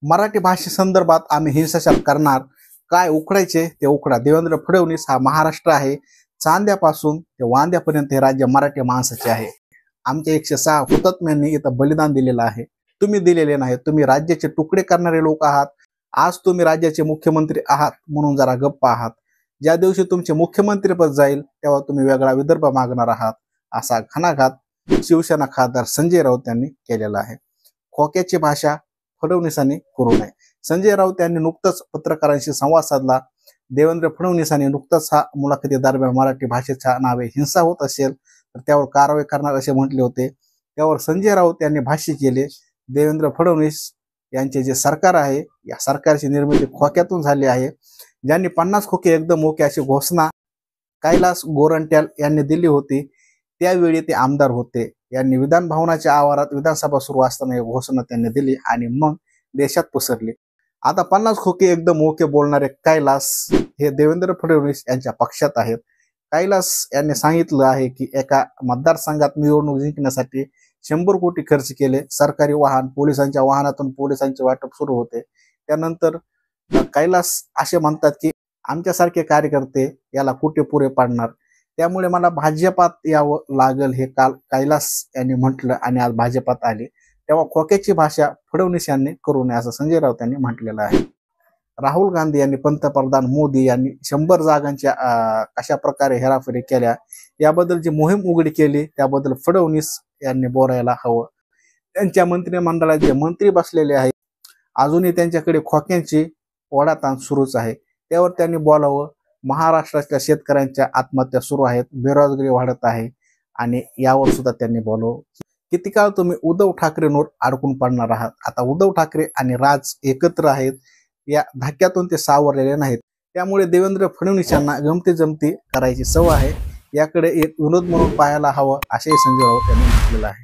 मराठी भाषेसंदर्भात आम्ही हिंसाचार करणार, काय उखडायचे ते उखडा। देवेंद्र फडणवीस हा महाराष्ट्र आहे, चांद्यापासून ते वांद्यापर्यंत हे राज्य मराठी माणसाचे आहे। आमच्या 106 हुतात्म्यांनी इथं बलिदान दिलेलं आहे, तुम्ही दिलेले नाही। तुम्ही राज्याचे तुकडे करणारे लोक आहात। आज तुम्ही राज्याचे मुख्यमंत्री आहात म्हणून जरा गप्प आहात। ज्या दिवशी तुमचे मुख्यमंत्रीपद जाईल तेव्हा तुम्ही वेगळा विदर्भ मागणार आहात, असा घणाघात शिवसेना खासदार संजय राऊत यांनी केलेला आहे। खोक्याची भाषा फडणवीसांनी करू नये। संजय राऊत यांनी नुकतंच पत्रकारांशी संवाद साधला। देवेंद्र फडणवीसांनी नुकतंच हा मुलाखती दरम्यान मराठी भाषेच्या नावे हिंसा होत असेल तर त्यावर कारवाई करणार असे म्हटले होते। त्यावर संजय राऊत यांनी भाष्य केले, देवेंद्र फडणवीस यांचे जे सरकार आहे, या सरकारची निर्मिती खोक्यातून झाली आहे। ज्यांनी 50 खोके एकदम ओके अशी घोषणा कैलास गोरंट्याल यांनी दिली होती, त्यावेळी ते आमदार होते। यांनी विधान भवनाच्या आवारात विधानसभा सुरू असताना ही घोषणा त्यांनी दिली आणि मग देशात पसरली। आता 50 खोके एकदम ओके बोलणारे कैलास हे देवेंद्र फडणवीस यांच्या पक्षात आहेत। कैलास यांनी सांगितलं आहे की एका मतदारसंघात निवडणूक जिंकण्यासाठी 100 कोटी खर्च केले। सरकारी वाहन, पोलिसांच्या वाहनातून पोलिसांचे वाटप सुरू होते। त्यानंतर कैलास असे म्हणतात की आमच्यासारखे कार्यकर्ते याला कुठे पुरे पाडणार, त्यामुळे मला भाजपात यावं लागल, हे काल कैलास यांनी म्हटलं आणि आज भाजपात आले। तेव्हा खोक्याची भाषा फडणवीस यांनी करू नये असं संजय राऊत यांनी म्हटलेलं आहे। राहुल गांधी यांनी पंतप्रधान मोदी यांनी 100 जागांच्या कशा प्रकारे हेराफेरी केल्या याबद्दल जी मोहीम उघडी केली त्याबद्दल फडणवीस यांनी बोलायला हवं। त्यांच्या मंत्रिमंडळात जे मंत्री बसलेले आहेत अजूनही त्यांच्याकडे खोक्यांची ओढाताण सुरूच आहे, त्यावर त्यांनी बोलावं। महाराष्ट्रातल्या शेतकऱ्यांच्या आत्महत्या सुरू आहेत, बेरोजगारी वाढत आहे आणि यावर सुद्धा त्यांनी बोलावं। किती काळ तुम्ही उद्धव ठाकरेंवर अडकून पडणार आहात? आता उद्धव ठाकरे आणि राज एकत्र आहेत, या धक्क्यातून ते सावरलेले नाहीत। त्यामुळे देवेंद्र फडणवीस यांना गमती जमती करायची सवय आहे, याकडे एक विनोद म्हणून पाहायला हवं असेही संजय राऊत यांनी म्हटलेलं आहे।